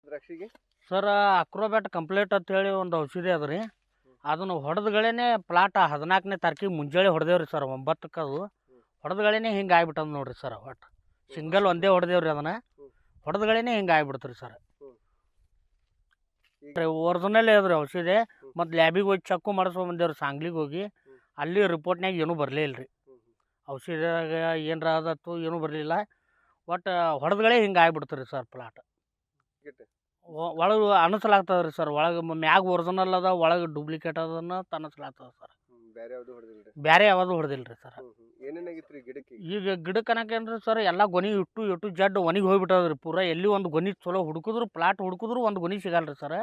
ದ್ರಾಕ್ಷಿಗೆ? Sir Acrobat complete ಅಂತೇಳಿ ಒಂದು ಔಷಧಿ ಅದ ರೀ. ಅದನ್ನು ಹೊಡೆದ್ಗಳೇ ಪ್ಲಾಟ್ 14ನೇ ತಾರೀಕಿಗೆ ಮುಂಜಾನೆ ಹೊಡೆದೇವ್ರಿ ಸರ್ 9ಕ್ಕೆ. ಅದು ಹೊಡೆದ್ಗಳೇ ಹಿಂಗೆ ಆಗ್ಬಿಟ್ಟದ ನೋಡ್ರಿ ಸರ್. ಒಟ್ಟು ಸಿಂಗಲ್ ಒಂದೇ ಹೊಡೆದೇವ್ರಿ ಅದನ್ನು. ಹೊಡೆದ್ಗಳೇ ಹಿಂಗೆ ಆಗ್ಬಿಡ್ತು ರೀ ಸರ್. ಒರಿಜಿನಲ್ ಅದ್ರಿ ಔಷಧಿ. ಮತ್ತು ಲ್ಯಾಬಿಗೆ ಹೋಗಿ ಚೆಕ್ಕು ಮಾಡಿಸ್ಕೊಂಬಂದೇವ್ರಿ ಸಾಂಗ್ಲಿಗೆ ಹೋಗಿ. ಅಲ್ಲಿ ರಿಪೋರ್ಟ್ನಾಗ ಏನೂ ಬರಲೇ ಇಲ್ಲ ರೀ. ಔಷಧಿಯಾಗ ಏನರ ಆದತ್ತು ಏನೂ ಬರಲಿಲ್ಲ. ಒಟ್ಟು ಹೊಡೆದ್ಗಳೇ ಹಿಂಗೆ ಆಗ್ಬಿಡ್ತು ರೀ ಸರ್ ಪ್ಲಾಟ್. ಒಳಗೆ ಅನಿಸ್ಲಾಗ್ತದೆ ರೀ ಸರ್. ಒಳಗೆ ಮ್ಯಾಗ ಒರಿಜಿನಲ್ ಅದ, ಒಳಗೆ ಡೂಪ್ಲಿಕೇಟ್ ಅದನ್ನು ಅನಿಸ್ಲಾಗ್ತದೆ ಸರ್. ಬೇರೆ ಯಾವುದು ಹೊಡೆದಿಲ್ಲ ರೀ ಸರ್. ಈಗ ಗಿಡಕ್ಕೆ ಅನ್ನಕೇನ್ರಿ ಸರ್ ಎಲ್ಲ ಗೊನೆ ಇಟ್ಟು ಜಡ್ ಒಣಗಿ ಹೋಗ್ಬಿಟ್ಟದ ರೀ ಪೂರ. ಎಲ್ಲಿ ಒಂದು ಗೊನೆ ಚಲೋ ಹುಡುಕಿದ್ರು ಪ್ಲಾಟ್ ಹುಡುಕಿದ್ರು ಒಂದು ಗೊನೆ ಸಿಗಲ್ಲ ರೀ ಸರ್.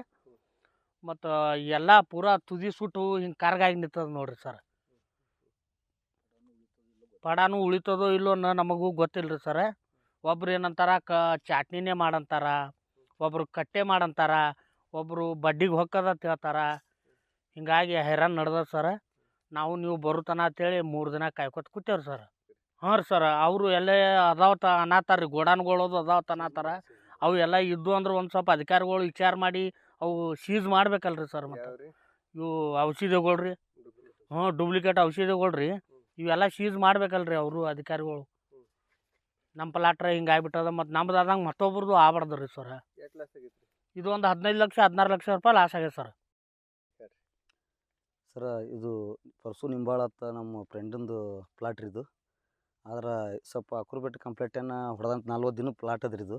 ಮತ್ತು ಎಲ್ಲ ಪೂರ ತುದಿ ಸುಟ್ಟು ಹಿಂಗೆ ಕರ್ಗಾಗಿ ನಿಂತದ ನೋಡ್ರಿ ಸರ್. ಪಡಾನು ಉಳಿತದೋ ಇಲ್ಲೋ ನಮಗೂ ಗೊತ್ತಿಲ್ಲ ರೀ ಸರ್. ಒಬ್ರು ಏನಂತಾರ ಚಾಟ್ನಿನೇ ಮಾಡಂತಾರ, ಒಬ್ರು ಕಟ್ಟೆ ಮಾಡಂತಾರ, ಒಬ್ಬರು ಬಡ್ಡಿಗೆ ಹೊಕ್ಕದಂತ ಹೇಳ್ತಾರ. ಹಿಂಗಾಗಿ ಹೈರಾಣ ನಡ್ದದ ಸರ್. ನೀವು ಬರುತ್ತಾನ ಅಂತೇಳಿ 3 ದಿನ ಕಾಯ್ಕೊತ ಕೂತೇವ್ರಿ ಸರ್. ಹಾಂ ರೀ ಸರ್. ಅವರು ಎಲ್ಲೇ ಅದಾವತ್ತ ಅನ್ನತ್ತಾರ ರೀ, ಗೋಡಾನ್ಗಳದು ಅದಾವತ್ತ ಅನ್ನತ್ತಾರ. ಅವು ಎಲ್ಲ ಇದ್ದು ಅಂದ್ರೆ ಒಂದು ಸ್ವಲ್ಪ ಅಧಿಕಾರಿಗಳು ವಿಚಾರ ಮಾಡಿ ಅವು ಸೀಸ್ ಮಾಡ್ಬೇಕಲ್ರಿ ಸರ್. ಮತ್ತು ಇವು ಔಷಧಿಗಳು ರೀ, ಡೂಪ್ಲಿಕೇಟ್ ಔಷಧಿಗಳು ರೀ, ಇವೆಲ್ಲ ಸೀಸ್ ಮಾಡ್ಬೇಕಲ್ರಿ ಅವರು ಅಧಿಕಾರಿಗಳು. ನಮ್ಮ ಪ್ಲಾಟ್ರ ಹಿಂಗೆ ಆಗ್ಬಿಟ್ಟದ. ಮತ್ತು ನಮ್ದು ಆದಂಗೆ ಮತ್ತೊಬ್ರದ್ದು ಆಗ್ಬಾರ್ದು ರೀ ಸರ್. ಇದು ಒಂದು 15 ಲಕ್ಷ 16 ಲಕ್ಷ ರೂಪಾಯಿ ಲಾಸ್ ಆಗ್ಯದ ಸರ್. ಸರ ಇದು ಪರ್ಸು ನಿಂಬಾಳತ್ತ ನಮ್ಮ ಫ್ರೆಂಡಿಂದು ಪ್ಲಾಟ್ ರೀ ಇದು. ಆದ್ರೆ ಸ್ವಲ್ಪ ಅಕ್ರೋಬ್ಯಾಟ್ ಕಂಪ್ಲೇಂಟನ್ನು ಹೊಡೆದಂತ 40 ದಿನ ಪ್ಲಾಟ್ ಅದ್ರಿ ಇದು.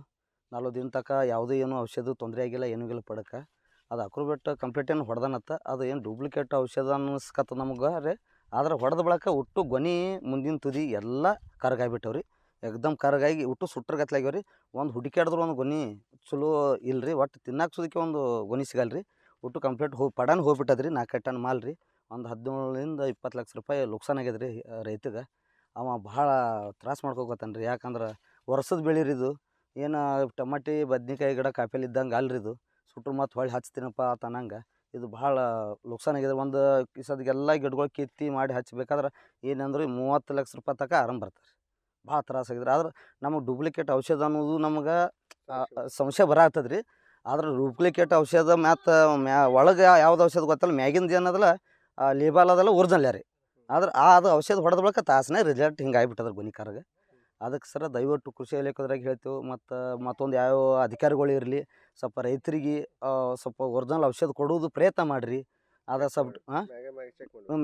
40 ದಿನ ತನಕ ಯಾವುದೇ ಏನು ಔಷಧ ತೊಂದರೆ ಆಗಿಲ್ಲ, ಏನೂ ಆಗಿಲ್ಲ ಪಡಕ್ಕೆ. ಅದು ಅಕ್ರೋಬ್ಯಾಟ್ ಕಂಪ್ಲೇಂಟನ್ನು ಹೊಡೆದನತ್ತ. ಅದು ಏನು ಡೂಪ್ಲಿಕೇಟ್ ಔಷಧ ಅನ್ನಿಸ್ಕತ್ತ ನಮ್ಗೆ ರೀ. ಆದ್ರೆ ಹೊಡೆದ ಬಳಕ ಒಟ್ಟು ಗೊನೆ ಮುಂದಿನ ತುದಿ ಎಲ್ಲ ಕರ್ಗಾಗ್ಬಿಟ್ಟವ್ರಿ. ಎಕ್ದಮ್ ಕರ್ಗಾಗಿ ಒಟ್ಟು ಸುಟ್ರಗತ್ಲಾಗ್ಯಾವ ರೀ. ಒಂದು ಹುಡುಕ್ಯಾಡಿದ್ರು ಒಂದು ಗೊನೆ ಚಲೋ ಇಲ್ಲ ರೀ. ಒಟ್ಟು ತಿನ್ನಕ್ಕೆ ಸುದಕ್ಕೆ ಒಂದು ಗೊನೆ ಸಿಗಲ್ಲ ರೀ. ಒಟ್ಟು ಕಂಪ್ಲೀಟ್ ಪಡಾನು ಹೋಗ್ಬಿಟ್ಟದ್ರಿ. 4 ಟನ್ ಮಾಲ್ ರೀ. ಒಂದು 17ರಿಂದ 20 ಲಕ್ಷ ರೂಪಾಯಿ ಲುಕ್ಸಾನ್ ಆಗ್ಯದ ರೀ ರೈತಗೆ. ಅವ ಭಾಳ ತ್ರಾಸ ಮಾಡ್ಕೋತಾನೆ ರೀ. ಯಾಕಂದ್ರೆ ವರ್ಷದ ಬೆಳೆ ರೀ ಇದು. ಏನು ಟಮಾಟಿ ಬದ್ನಿಕಾಯಿ ಗಿಡ ಕಾಯಿಪಲ್ಲೆ ಇದ್ದಂಗೆ ಅಲ್ರಿ ಇದು. ಸುಟ್ರು ಮತ್ತು ಹೊಳ್ಳಿ ಹಚ್ತೀನಪ್ಪ ಅನ್ನಂಗೆ. ಇದು ಭಾಳ ಲುಕ್ಸಾನ್ ಆಗಿದೆ. ಒಂದು ಕಿಸದಿಗೆಲ್ಲ ಗಿಡಗಳು ಕಿತ್ತಿ ಮಾಡಿ ಹಚ್ಬೇಕಾದ್ರೆ ಏನಂದ್ರೆ 30 ಲಕ್ಷ ರೂಪಾಯಿ ತನಕ ಆರಾಮ್ ಬರ್ತಾರೆ. ಭಾಳ ತ್ರಾಸ ಆಗಿದ್ರೆ. ಆದ್ರೆ ನಮಗೆ ಡೂಪ್ಲಿಕೇಟ್ ಔಷಧ ಅನ್ನೋದು ನಮ್ಗೆ ಸಂಶಯ ಬರಾಗ್ತದೆ ರೀ. ಆದ್ರೆ ಡೂಪ್ಲಿಕೇಟ್ ಔಷಧ ಒಳಗೆ ಯಾವ್ದು ಔಷಧ ಗೊತ್ತಲ್ಲ, ಮ್ಯಾಗಿಂದ ಏನದಲ್ಲ ಲೇಬಲ್ ಅದಲ್ಲ ಒರಿಜಿನಲ್ ರೀ. ಆದ್ರೆ ಅದು ಔಷಧ ಹೊಡೆದ ಬಳಿಕ ತಾಸನೇ ರಿಸಲ್ಟ್ ಹಿಂಗೆ ಆಗಿಬಿಟ್ಟದ್ರಿ ಗೊನೆ ಕರ್ಗೆ. ಅದಕ್ಕೆ ಸರ ದಯವಿಟ್ಟು ಕೃಷಿ ಇಲಾಖೆದ್ರಾಗ ಹೇಳ್ತೇವೆ. ಮತ್ತು ಮತ್ತೊಂದು ಯಾವ ಅಧಿಕಾರಿಗಳು ಇರಲಿ, ಸ್ವಲ್ಪ ರೈತರಿಗೆ ಸ್ವಲ್ಪ ಒರಿಜಿನಲ್ ಔಷಧ ಕೊಡೋದು ಪ್ರಯತ್ನ ಮಾಡಿರಿ. ಅದು ಸ್ವಲ್ಪ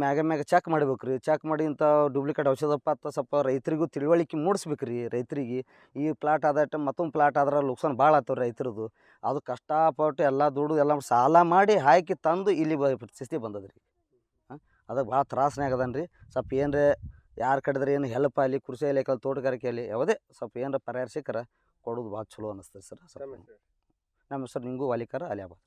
ಮ್ಯಾಗ ಚೆಕ್ ಮಾಡ್ಬೇಕು ರೀ. ಚೆಕ್ ಮಾಡಿ ಇಂಥ ಡೂಪ್ಲಿಕೇಟ್ ಔಷಧಪ್ಪ ಅಂತ ಸ್ವಲ್ಪ ರೈತರಿಗೂ ತಿಳುವಳಿಕೆ ಮೂಡಿಸ್ಬೇಕು ರೀ. ರೈತರಿಗೆ ಈ ಪ್ಲಾಟ್ ಆದಟ್ಟು ಮತ್ತೊಂದು ಪ್ಲಾಟ್ ಆದ್ರೆ ಲುಕ್ಸಾನ್ ಭಾಳ ಆಗ್ತವೆ ರೈತರದು. ಅದು ಕಷ್ಟಪಟ್ಟು ಎಲ್ಲ ದುಡ್ಡು ಎಲ್ಲ ಸಾಲ ಮಾಡಿ ಹಾಕಿ ತಂದು ಇಲ್ಲಿ ಪರಿಸ್ಥಿತಿ ಬಂದದ್ರಿ. ಅದಕ್ಕೆ ಭಾಳ ತ್ರಾಸನೇ ಆಗದನ್ ರೀ. ಸ್ವಲ್ಪ ಏನರೇ ಯಾರ ಕಡೆದ್ರೆ ಏನು ಹೆಲ್ಪ್ ಆಗಲಿ, ಕೃಷಿ ಇಲಾಖೆ ತೋಟಗಾರಿಕೆಯಲ್ಲಿ ಯಾವುದೇ ಸ್ವಲ್ಪ ಏನರ ಪರಿಹಾರ ಸಿಕ್ಕರೆ ಕೊಡೋದು ಭಾಳ ಚಲೋ ಅನ್ನಿಸ್ತದೆ ಸರ್. ನಮ್ಮ ಹೆಸರು ನಿಂಗು ವಾಲಿಕಾರ ಅಲಿಯಾಬಾದ್.